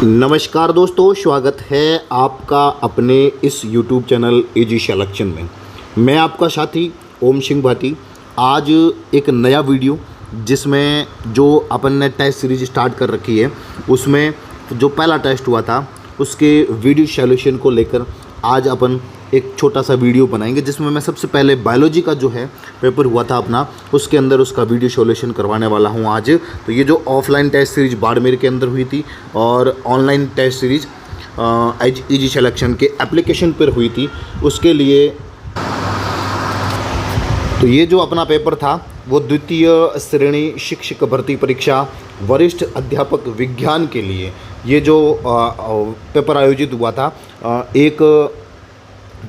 नमस्कार दोस्तों, स्वागत है आपका अपने इस YouTube चैनल इजी सिलेक्शन में। मैं आपका साथी ओम सिंह भाटी। आज एक नया वीडियो जिसमें जो अपन ने टेस्ट सीरीज स्टार्ट कर रखी है, उसमें जो पहला टेस्ट हुआ था उसके वीडियो सॉल्यूशन को लेकर आज अपन एक छोटा सा वीडियो बनाएंगे, जिसमें मैं सबसे पहले बायोलॉजी का जो है पेपर हुआ था अपना, उसके अंदर उसका वीडियो सॉल्यूशन करवाने वाला हूं आज। तो ये जो ऑफलाइन टेस्ट सीरीज बाड़मेर के अंदर हुई थी और online test series easy selection के एप्लीकेशन पर हुई थी, उसके लिए तो ये जो अपना पेपर था वो द्वितीय श्रेणी शिक्षक भर्ती परीक्षा वरिष्ठ अध्यापक विज्ञान के लिए ये जो पेपर आयोजित हुआ था, एक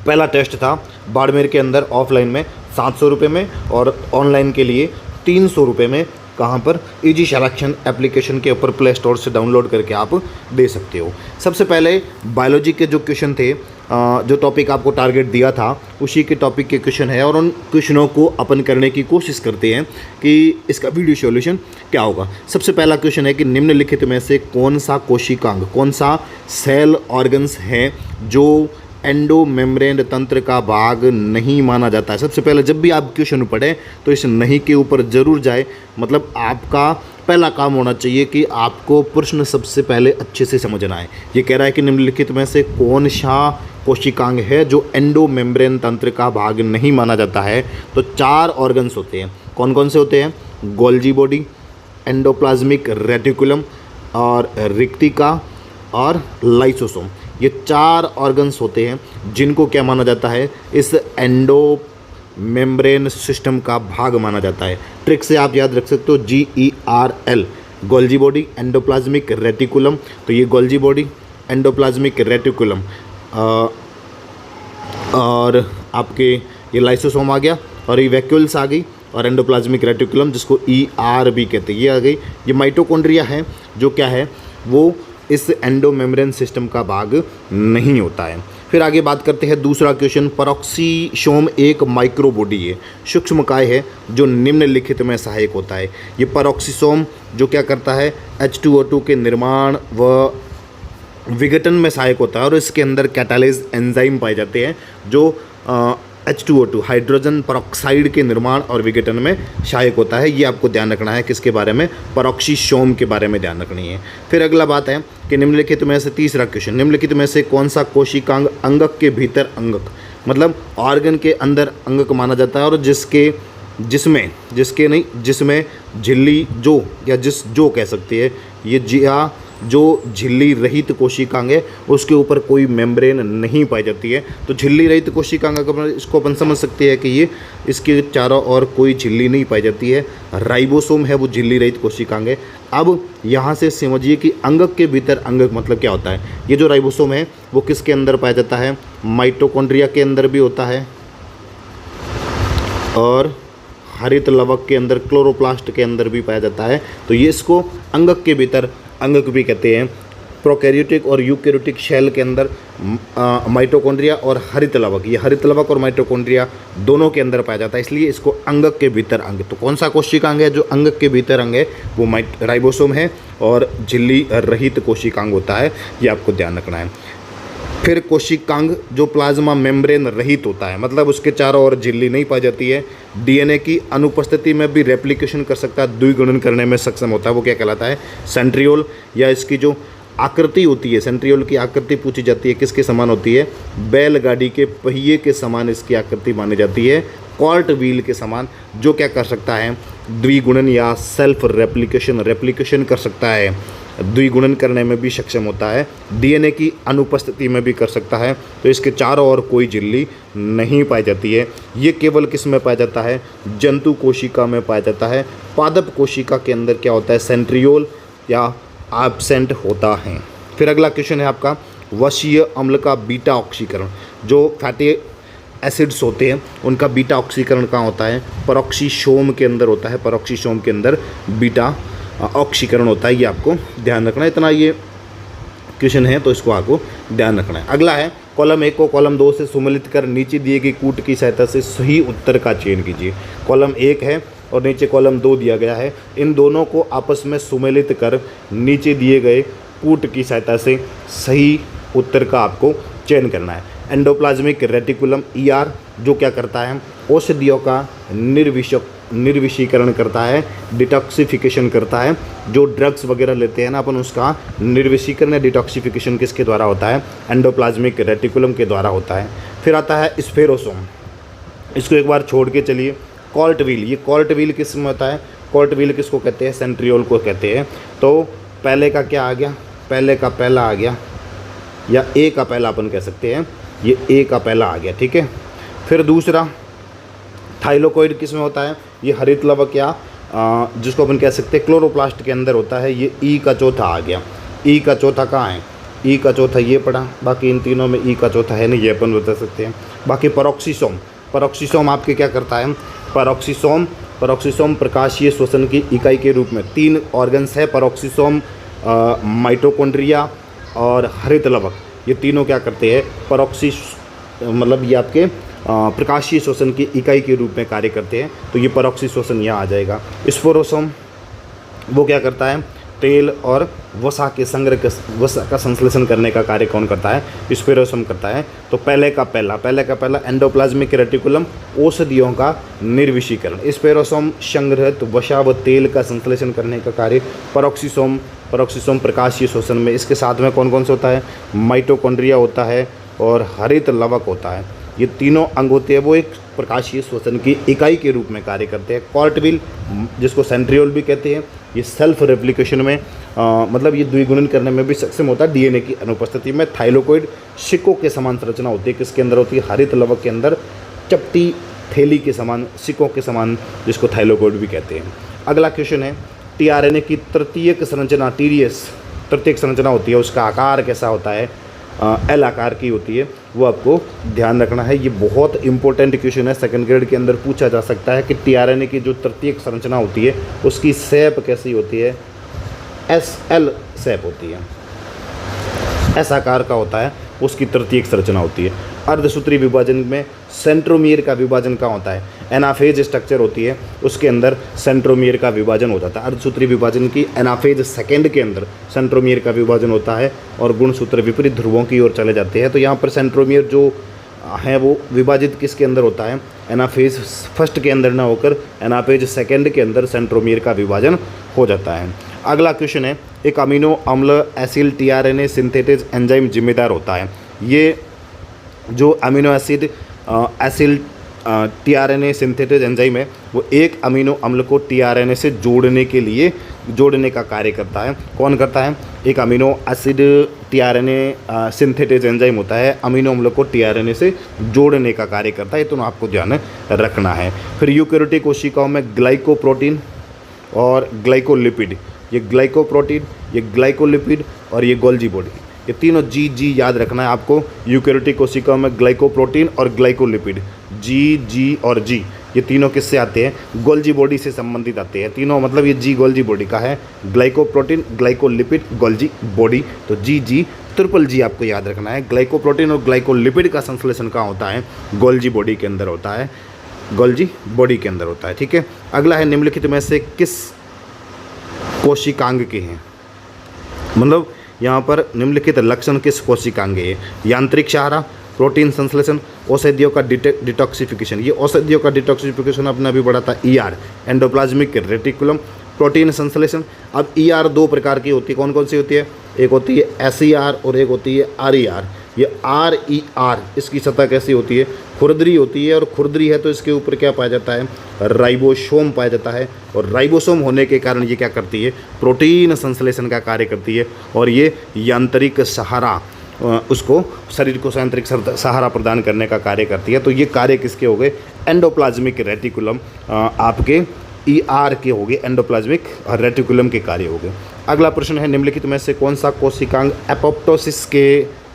पहला टेस्ट था बाड़मेर के अंदर ऑफलाइन में 700 रुपये में और ऑनलाइन के लिए 300 रुपये में। कहाँ पर? इजी सिलेक्शन एप्लीकेशन के ऊपर प्ले स्टोर से डाउनलोड करके आप दे सकते हो। सबसे पहले बायोलॉजी के जो क्वेश्चन थे, जो टॉपिक आपको टारगेट दिया था उसी के टॉपिक के क्वेश्चन है और उन क्वेश्चनों को अपन करने की कोशिश करते हैं कि इसका वीडियो सॉल्यूशन क्या होगा। सबसे पहला क्वेश्चन है कि निम्नलिखित में से कौन सा कोशिकांग, कौन सा सेल ऑर्गन्स है जो एंडो मेम्ब्रेन तंत्र का भाग नहीं माना जाता है। सबसे पहले जब भी आप क्वेश्चन पढ़ें तो इस नहीं के ऊपर ज़रूर जाए, मतलब आपका पहला काम होना चाहिए कि आपको प्रश्न सबसे पहले अच्छे से समझना है। ये कह रहा है कि निम्नलिखित में से कौन सा कोशिकांग है जो एंडो मेम्ब्रेन तंत्र का भाग नहीं माना जाता है। तो 4 ऑर्गन्स होते हैं। कौन कौन से होते हैं? गोल्जी बॉडी, एंडोप्लाज्मिक रेटिकुलम और रिक्तिका और लाइसोसोम। ये 4 ऑर्गन्स होते हैं जिनको क्या माना जाता है, इस एंडो मेम्ब्रेन सिस्टम का भाग माना जाता है। ट्रिक से आप याद रख सकते हो GERL, Golgi body, endoplasmic reticulum. तो ये गोल्जी बॉडी, एंडोप्लाज्मिक रेटिकुलम और आपके ये लाइसोसोम आ गया और ये वैक्यूल्स आ गई और एंडोप्लाज्मिक रेटिकुलम जिसको ER भी कहते हैं, ये आ गई। ये माइटोकॉन्ड्रिया है जो क्या है, वो इस एंडो मेम्ब्रेन सिस्टम का भाग नहीं होता है। फिर आगे बात करते हैं दूसरा क्वेश्चन। पेरोक्सीसोम एक माइक्रोबॉडी है, सूक्ष्मकाय है जो निम्नलिखित में सहायक होता है। ये पेरोक्सीसोम जो क्या करता है, H2O2 के निर्माण व विघटन में सहायक होता है और इसके अंदर कैटालेज एंजाइम पाए जाते हैं जो H2O2 हाइड्रोजन पेरोक्साइड के निर्माण और विघटन में सहायक होता है। ये आपको ध्यान रखना है। किसके बारे में? पेरोक्सीसोम के बारे में ध्यान रखनी है। फिर अगला बात है कि निम्नलिखित में से तीसरा क्वेश्चन, निम्नलिखित में से कौन सा कोशिकांग अंगक के भीतर अंगक, मतलब ऑर्गन के अंदर अंगक माना जाता है और जिसमें झिल्ली जो या जो कह सकती है ये जो झिल्ली रहित कोशिकांग है उसके ऊपर कोई मेम्ब्रेन नहीं पाई जाती है। तो झिल्ली रहित कोशिकांग इसको अपन समझ सकते हैं कि ये इसके चारों ओर कोई झिल्ली नहीं पाई जाती है। राइबोसोम है वो झिल्ली रहित कोशिकांग है। अब यहाँ से समझिए कि अंगक के भीतर अंगक मतलब क्या होता है। ये जो राइबोसोम है वो किसके अंदर पाया जाता है? माइटोकॉन्ड्रिया के अंदर भी होता है और हरित लवक के अंदर, क्लोरोप्लास्ट के अंदर भी पाया जाता है। तो ये इसको अंगक के भीतर अंगक भी कहते हैं। प्रोकैरियोटिक और यूकैरियोटिक सेल के अंदर माइटोकॉन्ड्रिया और हरित लवक, ये हरित लवक और माइटोकॉन्ड्रिया दोनों के अंदर पाया जाता है, इसलिए इसको अंगक के भीतर अंग। तो कौन सा कोशिकांग है जो अंगक के भीतर अंग है? वो राइबोसोम है और झिल्ली रहित कोशिकांग होता है, ये आपको ध्यान रखना है। फिर कोशिकांग जो प्लाज्मा मेम्ब्रेन रहित होता है, मतलब उसके चारों ओर झिल्ली नहीं पाई जाती है, DNA की अनुपस्थिति में भी रेप्लिकेशन कर सकता है, द्विगुणन करने में सक्षम होता है, वो क्या कहलाता है? सेंट्रियोल। या इसकी जो आकृति होती है, सेंट्रियोल की आकृति पूछी जाती है, किसके समान होती है? बैलगाड़ी के पहिए के समान इसकी आकृति मानी जाती है, कॉर्ट व्हील के समान, जो क्या कर सकता है? द्विगुणन या सेल्फ रेप्लिकेशन कर सकता है, द्विगुणन करने में भी सक्षम होता है, DNA की अनुपस्थिति में भी कर सकता है। तो इसके चारों ओर कोई झिल्ली नहीं पाई जाती है। ये केवल किस में पाया जाता है? जंतु कोशिका में पाया जाता है। पादप कोशिका के अंदर क्या होता है? सेंट्रियोल या एब्सेंट होता है। फिर अगला क्वेश्चन है आपका, वशीय अम्ल का बीटा ऑक्सीकरण, जो फैटी एसिड्स होते हैं उनका बीटा ऑक्सीकरण कहाँ होता है? पेरोक्सीसोम के अंदर होता है। पेरोक्सीसोम के अंदर बीटा ऑक्सीकरण होता है, ये आपको ध्यान रखना है। इतना ये क्वेश्चन है तो इसको आपको ध्यान रखना है। अगला है, कॉलम 1 को कॉलम 2 से सुमेलित कर नीचे दिए गए कूट की सहायता से सही उत्तर का चयन कीजिए। कॉलम 1 है और नीचे कॉलम 2 दिया गया है। इन दोनों को आपस में सुमेलित कर नीचे दिए गए पुट की सहायता से सही उत्तर का आपको चयन करना है। एंडोप्लाज्मिक रेटिकुलम ईआर जो क्या करता है, औषधियों का निर्विषीकरण करता है, डिटॉक्सिफिकेशन करता है। जो ड्रग्स वगैरह लेते हैं ना अपन, उसका निर्विषीकरण या डिटॉक्सिफिकेशन किसके द्वारा होता है, एंडोप्लाज्मिक रेटिकुलम के द्वारा होता है। फिर आता है स्फेरोसोम, इसको एक बार छोड़ के चलिए। कॉल्ट व्हील, ये कॉल्ट व्हील किस में होता है, कॉल्ट व्हील किसको कहते हैं, सेंट्रियोल को कहते हैं। तो पहले का क्या आ गया, पहले का पहला आ गया, या ए का पहला अपन कह सकते हैं, ये ए का पहला आ गया, ठीक है। फिर दूसरा थाइलोकोइड किस में होता है, ये हरित लवक या जिसको अपन कह सकते हैं क्लोरोप्लास्ट के अंदर होता है। ये ई का चौथा आ गया। ई का चौथा कहाँ है, ई का चौथा ये पड़ा, बाकी इन तीनों में ई का चौथा है नहीं, ये अपन बता सकते हैं। बाकी पेरोक्सीसोम, पेरोक्सीसोम आपके क्या करता है, पेरोक्सीसोम प्रकाशीय श्वसन की इकाई के रूप में 3 ऑर्गन्स है, पेरोक्सीसोम, माइटोकॉन्ड्रिया और हरित लवक, ये तीनों क्या करते हैं, मतलब ये आपके प्रकाशीय श्वसन की इकाई के रूप में कार्य करते हैं। तो ये पेरोक्सी श्वसन यहाँ आ जाएगा। स्फोरोसोम वो क्या करता है, तेल और वसा के वसा का संश्लेषण करने का कार्य कौन करता है, स्फेरोसोम करता है। तो पहले का पहला एंडोप्लाज्मिक रेटिकुलम, औषधियों का निर्विषीकरण। स्फेरोसोम संग्रहित वसा व तेल का संश्लेषण करने का कार्य। पेरोक्सीसोम प्रकाशीय श्वसन में, इसके साथ में कौन कौन से होता है, माइटोकॉन्ड्रिया होता है और हरित लवक होता है। ये तीनों अंग होते हैं, वो एक प्रकाशीय श्वसन की इकाई के रूप में कार्य करते हैं। कॉल्ट व्हील जिसको सेंट्रियोल भी कहते हैं, ये सेल्फ रेप्लिकेशन में मतलब ये द्विगुणन करने में भी सक्षम होता है डीएनए की अनुपस्थिति में। थाइलोकोइड सिक्कों के समान संरचना होती है, किसके अंदर होती है, हरित लवक के अंदर चपटी थैली के समान, सिक्कों के समान, जिसको थाइलोकोइड भी कहते हैं। अगला क्वेश्चन है टीआरएनए की तृतीयक संरचना, टीडीएस तृतीयक संरचना होती है, उसका आकार कैसा होता है, एल आकार की होती है, वो आपको ध्यान रखना है। ये बहुत इंपॉर्टेंट क्वेश्चन है, सेकंड ग्रेड के अंदर पूछा जा सकता है कि टीआरएनए की जो तृतीयक संरचना होती है उसकी शेप कैसी होती है, एल शेप होती है, एस आकार का होता है, उसकी तृतीयक संरचना होती है। अर्धसूत्री विभाजन में सेंट्रोमियर का विभाजन कहाँ होता है, एनाफेज स्ट्रक्चर होती है, उसके अंदर सेंट्रोमियर का विभाजन हो जाता है। अर्धसूत्री विभाजन की एनाफेज सेकेंड के अंदर सेंट्रोमियर का विभाजन होता है और गुणसूत्र विपरीत ध्रुवों की ओर चले जाते हैं। तो यहाँ पर सेंट्रोमियर जो है वो विभाजित किसके अंदर होता है, एनाफेज फर्स्ट के अंदर ना होकर एनाफेज सेकेंड के अंदर सेंट्रोमियर का विभाजन हो जाता है। अगला क्वेश्चन है, एक अमीनो अम्ल एसिल टीआरएनए सिंथेटेज एंजाइम जिम्मेदार होता है। ये जो amino acid acyl tRNA synthetase enzyme है, वो एक अमीनो अम्ल को टीआरएनए से जोड़ने का कार्य करता है। कौन करता है, एक amino acid tRNA synthetase enzyme होता है, अमीनो अम्ल को टीआरएनए से जोड़ने का कार्य करता है। तो आपको ध्यान रखना है। फिर यूकेरियोटिक कोशिकाओं में ग्लाइकोप्रोटीन और ग्लाइकोलिपिड, ये ग्लाइकोप्रोटीन, ये ग्लाइकोलिपिड और ये गोल्जी बॉडी, ये तीनों जी याद रखना है आपको। यूकेरियोटिक कोशिकाओं में ग्लाइकोप्रोटीन और ग्लाइकोलिपिड, जी और जी, ये तीनों किससे आते हैं, गोल्जी बॉडी से संबंधित आते हैं तीनों। मतलब ये जी गोल्जी बॉडी का है, ग्लाइकोप्रोटीन, ग्लाइकोलिपिड, गोल्जी बॉडी। तो जी ट्रिपल जी आपको याद रखना है। ग्लाइकोप्रोटीन और ग्लाइकोलिपिड का संश्लेषण कहाँ होता है, गोल्जी बॉडी के अंदर होता है, गोल्जी बॉडी के अंदर होता है, ठीक है। अगला है निम्नलिखित में से किस कोशिकांग के हैं, मतलब यहाँ पर निम्नलिखित लक्षण किस कोशिकांग है, यांत्रिक सहारा, प्रोटीन संश्लेषण, औषधियों का डिटॉक्सिफिकेशन। ये औषधियों का डिटॉक्सिफिकेशन अपने अभी बढ़ा था, ईआर एंडोप्लाज्मिक रेटिकुलम, प्रोटीन संश्लेषण। अब ईआर दो प्रकार की होती है, कौन कौन सी होती है, एक होती है एसईआर और एक होती है आरईआर। ये आरईआर इसकी सतह कैसी होती है, खुरदरी होती है, और खुरदरी है तो इसके ऊपर क्या पाया जाता है, राइबोसोम पाया जाता है। और राइबोसोम होने के कारण ये क्या करती है, प्रोटीन संश्लेषण का कार्य करती है, और ये यांत्रिक सहारा उसको शरीर को यांत्रिक सहारा प्रदान करने का कार्य करती है। तो ये कार्य किसके हो गए, एंडोप्लाज्मिक रेटिकुलम आपके ईआर के हो गए, एंडोप्लाज्मिक रेटिकुलम के कार्य हो गए। अगला प्रश्न है, निम्नलिखित में से कौन सा कोशिकांग एपोप्टोसिस के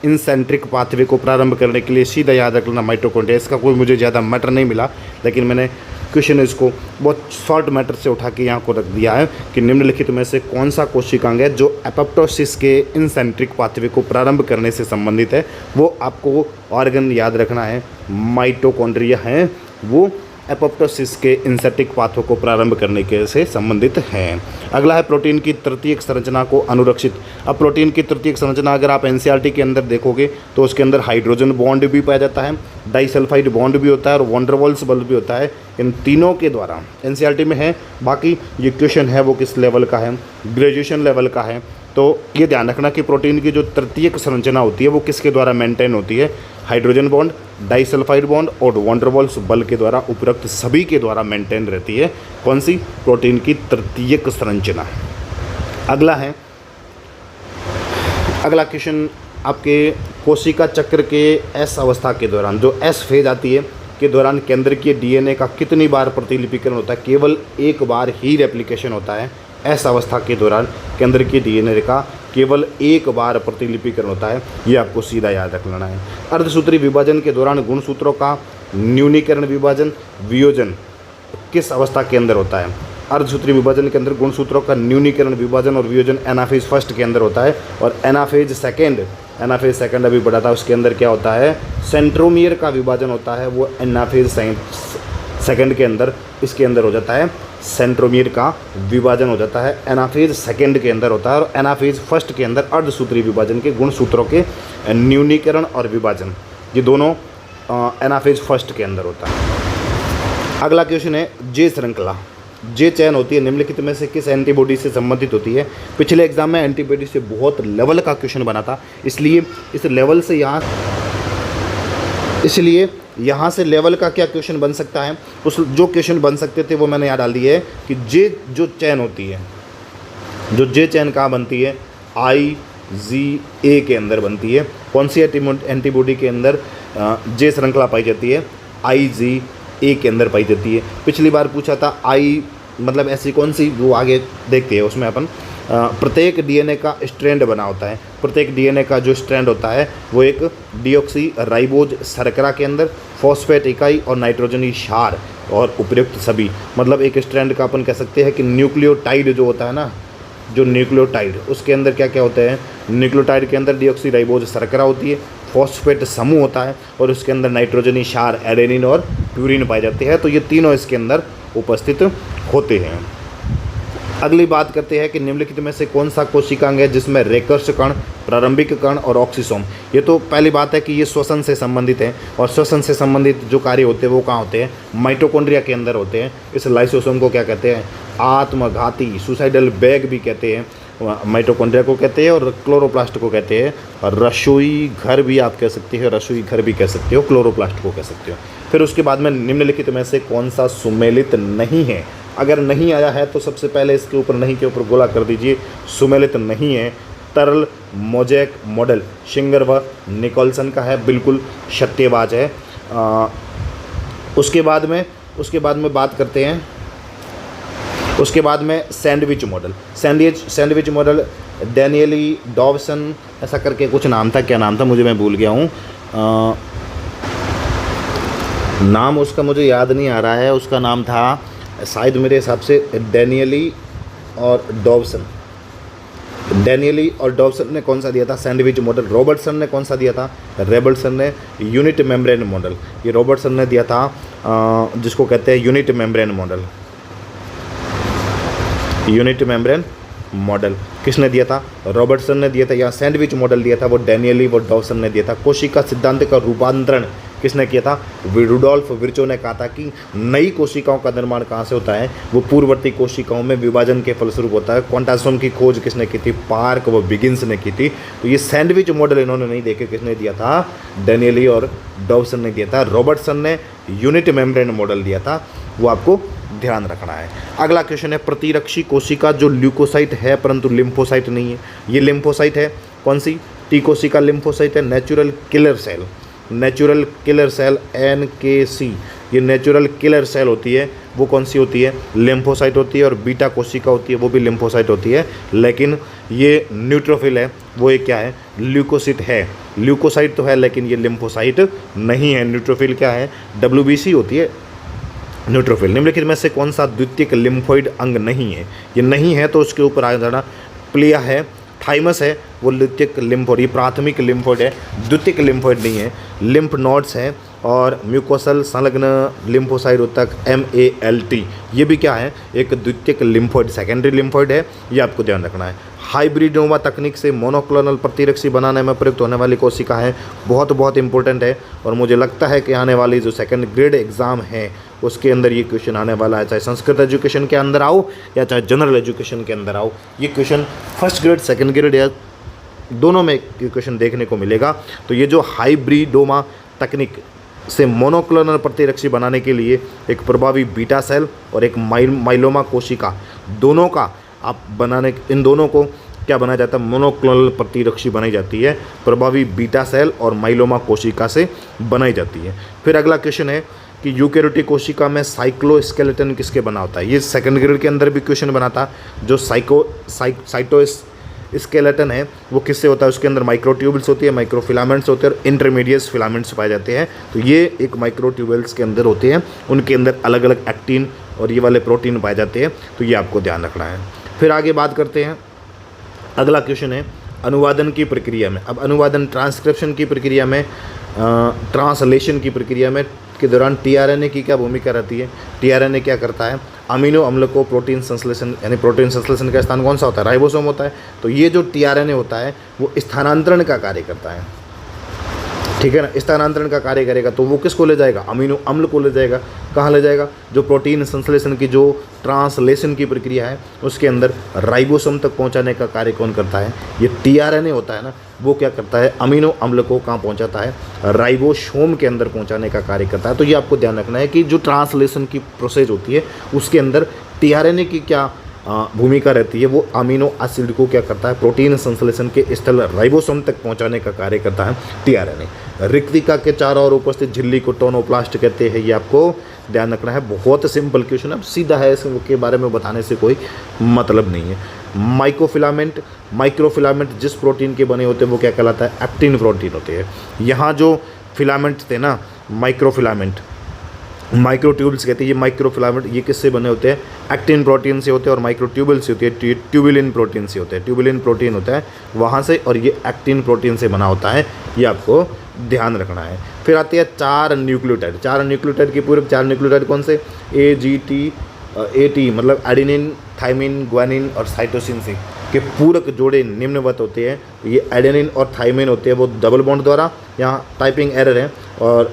इंसेंट्रिक पाथवे को प्रारंभ करने के लिए, सीधा याद रख लेना, माइटोकॉन्ड्रिया। इसका कोई मुझे ज़्यादा मैटर नहीं मिला, लेकिन मैंने क्वेश्चन इसको बहुत शॉर्ट मैटर से उठा के यहाँ को रख दिया है कि निम्नलिखित में से कौन सा कोशिकांग है जो एपोप्टोसिस के इंसेंट्रिक पाथवे को प्रारंभ करने से संबंधित है। वो आपको ऑर्गन याद रखना है, माइटोकॉन्ड्रिया है वो एपोप्टोसिस के इंसेप्टिक पाथों को प्रारंभ करने के से संबंधित हैं। अगला है प्रोटीन की तृतीयक संरचना को अनुरक्षित। अब प्रोटीन की तृतीयक संरचना अगर आप एनसीईआरटी के अंदर देखोगे तो उसके अंदर हाइड्रोजन बॉन्ड भी पाया जाता है, डाइसल्फाइड बॉन्ड भी होता है और वॉन डेर वाल्स बल भी होता है। इन तीनों के द्वारा एनसीईआरटी में है। बाकी ये क्वेश्चन है वो किस लेवल का है, ग्रेजुएशन लेवल का है। तो ये ध्यान रखना कि प्रोटीन की जो तृतीयक संरचना होती है वो किसके द्वारा मेंटेन होती है, हाइड्रोजन बॉन्ड, डाइसल्फाइड बॉन्ड और वॉन डेर वाल्स बल के द्वारा, उपरोक्त सभी के द्वारा मेंटेन रहती है। कौन सी? प्रोटीन की तृतीयक संरचना। अगला क्वेश्चन आपके कोशिका चक्र के एस अवस्था के दौरान, जो एस फेज आती है के दौरान केंद्रकीय डीएनए का कितनी बार प्रतिलिपिकरण होता है? केवल एक बार ही रेप्लिकेशन होता है। एस अवस्था के दौरान केंद्रकीय डीएनए का केवल एक बार प्रतिलिपिकरण होता है, ये आपको सीधा याद रख लेना है। अर्धसूत्री विभाजन के दौरान गुणसूत्रों का न्यूनीकरण विभाजन वियोजन किस अवस्था के अंदर होता है? अर्धसूत्री विभाजन के अंदर गुणसूत्रों का न्यूनीकरण विभाजन और वियोजन एनाफेज फर्स्ट के अंदर होता है और एनाफेज सेकंड अभी बढ़ा था, उसके अंदर क्या होता है? सेंट्रोमियर का विभाजन होता है, वो एनाफेज सेकंड के अंदर, इसके अंदर हो जाता है सेंट्रोमियर का विभाजन हो जाता है, एनाफेज सेकंड के अंदर होता है। और एनाफेज फर्स्ट के अंदर अर्धसूत्री विभाजन के गुणसूत्रों के न्यूनीकरण और विभाजन, ये दोनों एनाफेज फर्स्ट के अंदर होता है। अगला क्वेश्चन है जे श्रृंखला। जे चैन होती है निम्नलिखित में से किस एंटीबॉडी से संबंधित होती है? पिछले एग्जाम में एंटीबॉडी से बहुत लेवल का क्वेश्चन बना था, इसलिए इस लेवल से यहाँ से लेवल का क्या क्वेश्चन बन सकता है, उस जो क्वेश्चन बन सकते थे वो मैंने यहाँ डाल दिए है कि जे जो चैन होती है, जो जे चैन कहाँ बनती है? IgA के अंदर बनती है। कौन सी एंटीबॉडी के अंदर जे श्रृंखला पाई जाती है? IgA के अंदर पाई जाती है। पिछली बार पूछा था मतलब ऐसी कौन सी, वो आगे देखते हैं उसमें अपन। प्रत्येक डीएनए का स्ट्रैंड बना होता है, प्रत्येक डीएनए का जो स्ट्रैंड होता है वो एक डीऑक्सी राइबोज शर्करा के अंदर, फॉस्फेट इकाई और नाइट्रोजनी क्षार और उपयुक्त सभी, मतलब एक स्ट्रैंड का अपन कह सकते हैं कि न्यूक्लियोटाइड जो होता है ना, जो न्यूक्लियोटाइड, उसके अंदर क्या क्या होते हैं? न्यूक्लियोटाइड के अंदर डीऑक्सी राइबोज शर्करा होती है, फॉस्फेट समूह होता है और उसके अंदर नाइट्रोजनी क्षार, एडेनिन और प्यूरिन पाए जाते हैं। तो ये तीनों इसके अंदर उपस्थित होते हैं। अगली बात करते हैं कि निम्नलिखित में से कौन सा कोशिकांग है जिसमें रेकर्ष कण, प्रारंभिक कण और ऑक्सीसोम, ये तो पहली बात है कि ये श्वसन से संबंधित है और श्वसन से संबंधित जो कार्य होते हैं वो कहाँ होते हैं? माइटोकॉन्ड्रिया के अंदर होते हैं। इस लाइसोसोम को क्या कहते हैं? आत्मघाती, सुसाइडल बैग भी कहते हैं, माइटोकॉन्ड्रिया को कहते हैं और क्लोरोप्लास्ट को कहते हैं, और रसोई घर भी आप कह सकते हो, रसोई घर भी कह सकते हो, क्लोरोप्लास्ट को कह सकते हो। फिर उसके बाद में निम्नलिखित में से कौन सा सुमेलित नहीं है? अगर नहीं आया है तो सबसे पहले इसके ऊपर नहीं के ऊपर गोला कर दीजिए। सुमेलित नहीं है तरल मोज़ेक मॉडल शिंगर व निकोलसन का है, बिल्कुल सत्यवाच है। उसके बाद में बात करते हैं, उसके बाद में सैंडविच मॉडल डैनियली डॉवसन ऐसा करके कुछ नाम था, क्या नाम था मुझे, मैं भूल गया हूँ, नाम उसका मुझे याद नहीं आ रहा है। उसका नाम था शायद मेरे हिसाब से डैनियली और डॉवसन ने कौन सा दिया था? Sandwich model. रॉबर्टसन ने कौन सा दिया था? रेबर्टसन ने यूनिट मेम्ब्रेन मॉडल, ये रॉबर्टसन ने दिया था, जिसको कहते हैं यूनिट मेम्ब्रेन मॉडल। किसने दिया था? रॉबर्टसन ने दिया था। या सैंडविच मॉडल दिया था वो डैनियली व डॉवसन ने दिया था। कोशिका सिद्धांत का रूपांतरण किसने किया था? रुडोल्फ विर्चो ने कहा था कि नई कोशिकाओं का निर्माण कहाँ से होता है? वो पूर्ववर्ती कोशिकाओं में विभाजन के फलस्वरूप होता है। क्वांटासोम की खोज किसने की थी? पार्क व बिगिंस ने की थी। तो ये सैंडविच मॉडल इन्होंने नहीं देखे, किसने दिया था? डैनियली और डॉवसन ने दिया था। रॉबर्टसन ने यूनिट मेम्ब्रेन मॉडल दिया था, वो आपको ध्यान रखना है। अगला क्वेश्चन है प्रतिरक्षी कोशिका जो ल्यूकोसाइट है परंतु लिम्फोसाइट नहीं है, ये लिम्फोसाइट है। कौन सी? टी कोशिका लिम्फोसाइट है। नेचुरल किलर सेल NKC, ये नेचुरल किलर सेल होती है, वो कौन सी होती है? लिम्फोसाइट होती है। और बीटा कोशिका होती है, वो भी लिम्फोसाइट होती है। लेकिन ये न्यूट्रोफिल है, वो एक क्या है? ल्यूकोसिट है। ल्यूकोसाइट तो है लेकिन ये लिम्फोसाइट नहीं है। न्यूट्रोफिल क्या है? WBC होती है न्यूट्रोफिल। निम्नलिखित में से कौन सा द्वितीयक लिम्फोइड अंग नहीं है? ये नहीं है तो उसके ऊपर आ जाना। प्लिया है, थाइमस है, वो द्वितीयक लिम्फोइड, ये प्राथमिक लिम्फोइड है, द्वितीयक लिम्फोइड नहीं है। लिम्फ नोड्स है, और म्यूकोसल संलग्न लिम्फोसाइट ऊतक MALT, ये भी क्या है, एक द्वितीयक लिम्फोइड, सेकेंडरी लिम्फोइड है, ये आपको ध्यान रखना है। हाइब्रिडोमा तकनीक से मोनोक्लोनल प्रतिरक्षी बनाने में प्रयुक्त होने वाली कोशिका है, बहुत इंपॉर्टेंट है। और मुझे लगता है कि आने वाली जो सेकंड ग्रेड एग्ज़ाम है उसके अंदर ये क्वेश्चन आने वाला है, चाहे संस्कृत एजुकेशन के अंदर आओ या चाहे जनरल एजुकेशन के अंदर आओ, ये question first grade second grade या दोनों में क्वेश्चन देखने को मिलेगा। तो ये जो हाइब्रिडोमा तकनीक से मोनोक्लोनल प्रतिरक्षी बनाने के लिए एक प्रभावी बीटा सेल और एक माइलोमा कोशिका, दोनों का आप बनाने, इन दोनों को क्या बनाया जाता है, मोनोक्लोनल प्रतिरक्षी बनाई जाती है, प्रभावी बीटा सेल और माइलोमा कोशिका से बनाई जाती है। फिर अगला क्वेश्चन है कि यूकेरियोटिक कोशिका में साइक्लोस्केलेटन किसके बना होता है। ये सेकंड ग्रेड के अंदर भी क्वेश्चन बना था। जो साइटोस्केलेटन है वो किससे होता है, उसके अंदर माइक्रोट्यूबल्स होती है, माइक्रोफिलामेंट्स होते हैं और इंटरमीडिएट फिलामेंट्स पाए जाते हैं। तो ये एक माइक्रोट्यूबल्स के अंदर होते हैं, उनके अंदर अलग अलग एक्टिन और ये वाले प्रोटीन पाए जाते हैं, तो ये आपको ध्यान रखना है। फिर आगे बात करते हैं, अगला क्वेश्चन है अनुवादन की प्रक्रिया में। अब अनुवादन ट्रांसक्रिप्शन की प्रक्रिया में, ट्रांसलेशन की प्रक्रिया में के दौरान टीआरएनए की क्या भूमिका रहती है। टीआरएनए क्या करता है, अमीनो अम्ल को प्रोटीन संश्लेषण, यानी प्रोटीन संश्लेषण का स्थान कौन सा होता है, राइबोसोम होता है। तो ये जो टीआरएनए होता है वो स्थानांतरण का कार्य करता है, ठीक है ना, स्थानांतरण का कार्य करेगा। तो वो किसको ले जाएगा, अमीनो अम्ल को ले जाएगा। कहाँ ले जाएगा, जो प्रोटीन संश्लेषण की जो ट्रांसलेशन की प्रक्रिया है उसके अंदर राइबोसोम तक पहुंचाने का कार्य कौन करता है, ये टीआरएनए होता है ना, वो क्या करता है, अमीनो अम्ल को कहाँ पहुंचाता है, राइबोसोम के अंदर पहुंचाने का कार्य करता है। तो ये आपको ध्यान रखना है कि जो ट्रांसलेशन की प्रोसेस होती है उसके अंदर टीआरएनए की क्या भूमिका रहती है। वो अमीनो एसिड को क्या करता है, प्रोटीन संश्लेषण के स्थल राइबोसोम तक पहुंचाने का कार्य करता है टीआरएनए। रिक्तिका के चारों ओर उपस्थित झिल्ली को टोनोप्लास्ट कहते हैं, ये आपको ध्यान रखना है। बहुत सिंपल क्वेश्चन है, सीधा है, इसके बारे में बताने से कोई मतलब नहीं है। माइक्रोफिलामेंट जिस प्रोटीन के बने होते हैं वो क्या कहलाता है, एक्टिन प्रोटीन होते हैं। यहाँ जो फिलामेंट थे ना, माइक्रोफिलामेंट, माइक्रोट्यूबल्स कहते हैं, ये माइक्रोफिलामेंट ये किससे बने होते हैं, एक्टिन प्रोटीन से होते हैं। और माइक्रोट्यूबल से होती है, ट्यूबुलिन प्रोटीन से होते हैं, ट्यूबुलिन प्रोटीन होता है वहाँ से, और ये एक्टिन प्रोटीन से बना होता है, ये आपको ध्यान रखना है। फिर आती है 4 न्यूक्लियोटाइड। 4 न्यूक्लियोटाइड की पूरक 4 न्यूक्लियोटाइड कौन से, AT मतलब एडेनिन, थाइमिन, ग्वानिन और साइटोसिन से के पूरक जोड़े निम्नवत होते हैं। ये एडेनिन और थाइमिन होते हैं वो डबल बॉन्ड द्वारा, यहाँ टाइपिंग एरर है, और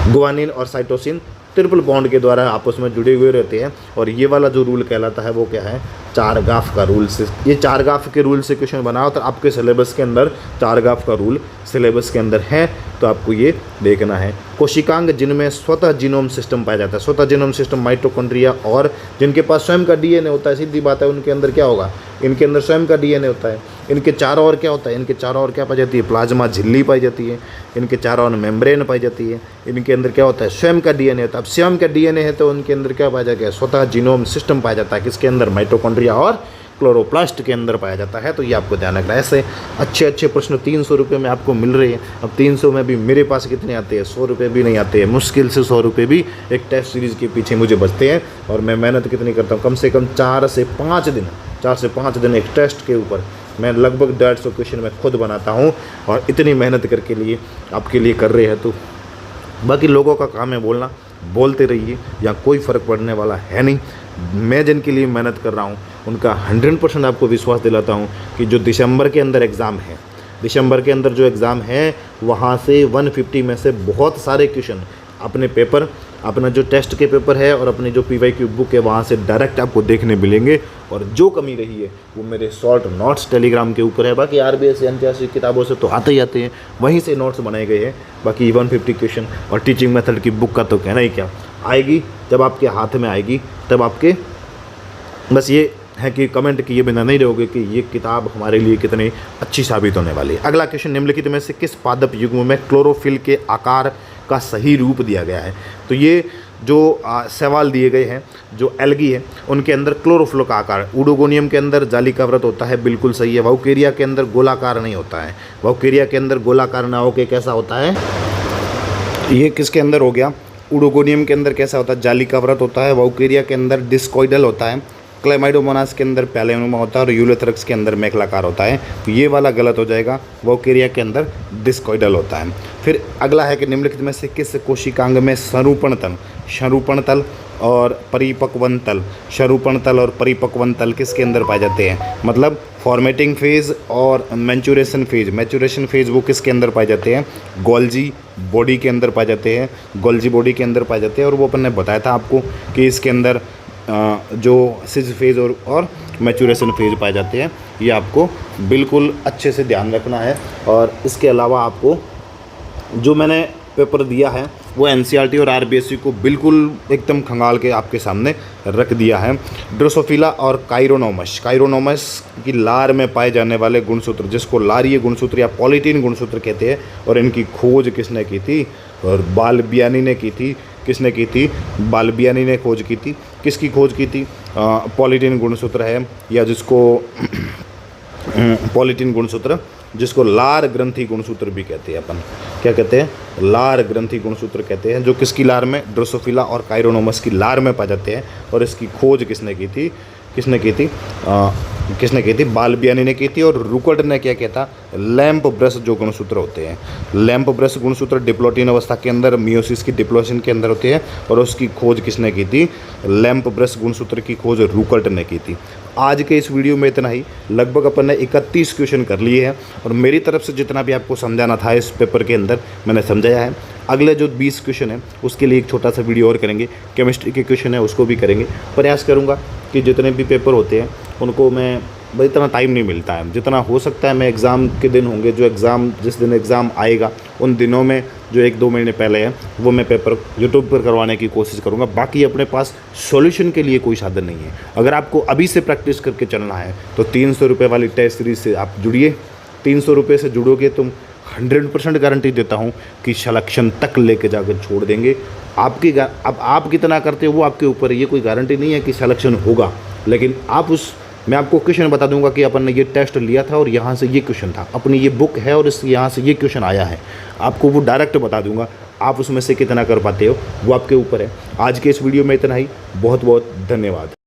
ग्वानिन और साइटोसिन ट्रिपल बॉन्ड के द्वारा आपस में जुड़े हुए रहते हैं। और ये वाला जो रूल कहलाता है वो क्या है, चारगाफ का रूल से। ये चारगाफ के रूल से क्वेश्चन बना हो, तो आपके सिलेबस के अंदर चारगाफ का रूल सिलेबस के अंदर है, तो आपको ये देखना है। कोशिकांग जिनमें स्वतः जीनोम सिस्टम पाया जाता है, स्वतः जीनोम सिस्टम माइटोकॉन्ड्रिया, और जिनके पास स्वयं का डीएनए होता है, सीधी बात है, उनके अंदर क्या होगा, इनके अंदर स्वयं का डीएनए होता है। इनके चारों ओर क्या होता है, इनके चारों ओर क्या पाई जाती है, प्लाज्मा झिल्ली पाई जाती है, इनके चारों ओर मेम्ब्रेन पाई जाती है, इनके अंदर क्या होता है, स्वयं का डीएनए होता है। अब स्वयं का डीएनए है तो उनके अंदर क्या पाया जाता है, स्वतः जीनोम सिस्टम पाया जाता है, किसके अंदर, माइटोकॉन्ड्रिया और क्लोरोप्लास्ट के अंदर पाया जाता है। तो ये आपको ध्यान रखना है। ऐसे अच्छे प्रश्न 300 रुपये में आपको मिल रहे हैं। अब 300 में भी मेरे पास कितने आते हैं, 100 रुपये भी नहीं आते हैं, मुश्किल से 100 रुपये भी एक टेस्ट सीरीज़ के पीछे मुझे बचते हैं। और मैं मेहनत कितनी करता हूँ, कम से कम 4 से 5 दिन एक टेस्ट के ऊपर मैं लगभग 150 क्वेश्चन मैं खुद बनाता हूँ, और इतनी मेहनत करके लिए आपके लिए कर रहे हैं। तो बाकी लोगों का काम है बोलना, बोलते रहिए, यहाँ कोई फ़र्क पड़ने वाला है नहीं। मैं जिनके लिए मेहनत कर रहा हूँ उनका 100% आपको विश्वास दिलाता हूँ कि जो दिसंबर के अंदर एग्ज़ाम है, दिसंबर के अंदर जो एग्ज़ाम है वहाँ से 150 में से बहुत सारे क्वेश्चन अपने पेपर, अपना जो टेस्ट के पेपर है और अपनी जो PYQ बुक है वहाँ से डायरेक्ट आपको देखने मिलेंगे। और जो कमी रही है वो मेरे शॉर्ट नोट्स टेलीग्राम के ऊपर है। बाकी RBS NTRC किताबों से तो आते ही आते हैं, वहीं से नोट्स बनाए गए हैं। बाकी 150 क्वेश्चन और टीचिंग मेथड की बुक का तो कहना ही क्या, आएगी जब आपके हाथ में आएगी तब आपके बस ये है कि कमेंट किए बिना नहीं रहोगे कि ये किताब हमारे लिए कितनी अच्छी साबित होने वाली है। अगला क्वेश्चन, निम्नलिखित में से किस पादप युग्म में क्लोरोफिल के आकार का सही रूप दिया गया है। तो ये जो सवाल दिए गए हैं, जो एल्गी है उनके अंदर क्लोरोफिल का आकार, उडोगोनियम के अंदर जाली का व्रत होता है, बिल्कुल सही है। वाउकेरिया के अंदर गोलाकार नहीं होता है, वाउकेरिया के अंदर गोलाकार ना होकर कैसा होता है, ये किसके अंदर हो गया, उडोगोनियम के अंदर कैसा होता है, जाली का व्रत होता है। वाउकेरिया के अंदर डिस्कॉइडल होता है, क्लेमाइडोमोनास के अंदर पैलेनोमा होता है और यूलोथेरक्स के अंदर मेखलाकार होता है। तो ये वाला गलत हो जाएगा, वोकेरिया के अंदर डिस्कोइडल होता है। फिर अगला है कि निम्नलिखित में से किस कोशिकांग में संरूपण तल और परिपक्वन तल और परिपक्वन तल किसके अंदर पाए जाते हैं? मतलब फॉर्मेटिंग फेज़ और मैच्योरेशन फेज़ वो किसके अंदर पाए जाते हैं? गोल्जी बॉडी के अंदर पाए जाते हैं, गोल्जी बॉडी के अंदर पाए जाते हैं। और वो अपन ने बताया था आपको कि इसके अंदर जो सिज फेज़ और मैच्योरेशन फेज़ पाए जाते हैं। ये आपको बिल्कुल अच्छे से ध्यान रखना है। और इसके अलावा आपको जो मैंने पेपर दिया है वो एनसीईआरटी और आरबीएससी को बिल्कुल एकदम खंगाल के आपके सामने रख दिया है। ड्रोसोफिला और काइरोनोमस की लार में पाए जाने वाले गुणसूत्र, जिसको लारीय गुणसूत्र या पॉलीटीन गुणसूत्र कहते हैं, और इनकी खोज किसने की थी? और बाल्बियानी ने की थी। किसने की थी? बाल्बियानी ने खोज की थी। किसकी खोज की थी? पॉलीटीन गुणसूत्र है, या जिसको पॉलीटीन गुणसूत्र, जिसको लार ग्रंथि गुणसूत्र भी कहते हैं। अपन क्या कहते हैं? लार ग्रंथि गुणसूत्र कहते हैं, जो किसकी लार में? ड्रोसोफिला और काइरोनोमस की लार में पाए जाते हैं। और इसकी खोज किसने की थी? किसने की थी? बाल्बियानी ने की थी। और रुकर्ट ने क्या किया था? लैंप ब्रश जो गुणसूत्र होते हैं, लैंप ब्रश गुणसूत्र डिप्लोटीन अवस्था के अंदर मियोसिस की डिप्लोशन के अंदर होते हैं, और उसकी खोज किसने की थी? लैंप ब्रश गुणसूत्र की खोज रुकर्ट ने की थी। आज के इस वीडियो में इतना ही। लगभग अपन ने 31 क्वेश्चन कर लिए हैं, और मेरी तरफ से जितना भी आपको समझाना था इस पेपर के अंदर मैंने समझाया है। अगले जो 20 क्वेश्चन है उसके लिए एक छोटा सा वीडियो और करेंगे। केमिस्ट्री के क्वेश्चन है उसको भी करेंगे। प्रयास करूँगा कि जितने भी पेपर होते हैं उनको मैं, भाई इतना टाइम नहीं मिलता है, जितना हो सकता है मैं एग्ज़ाम के दिन होंगे, जिस दिन एग्ज़ाम आएगा उन दिनों में जो 1-2 महीने पहले है वो मैं पेपर यूट्यूब पर करवाने की कोशिश करूँगा। बाकी अपने पास सॉल्यूशन के लिए कोई साधन नहीं है। अगर आपको अभी से प्रैक्टिस करके चलना है तो 300 रुपये वाली टेस्ट सीरीज से आप जुड़िए। 300 रुपये से जुड़ोगे तुम 100% गारंटी देता हूँ कि सिलेक्शन तक लेके जाकर छोड़ देंगे। अब आप कितना करते हो वो आपके ऊपर है। ये कोई गारंटी नहीं है कि सिलेक्शन होगा, लेकिन मैं आपको क्वेश्चन बता दूंगा कि अपन ने ये टेस्ट लिया था और यहाँ से ये क्वेश्चन था, अपनी ये बुक है और यहाँ से ये क्वेश्चन आया है। आपको वो डायरेक्ट बता दूंगा। आप उसमें से कितना कर पाते हो वो आपके ऊपर है। आज के इस वीडियो में इतना ही। बहुत बहुत धन्यवाद।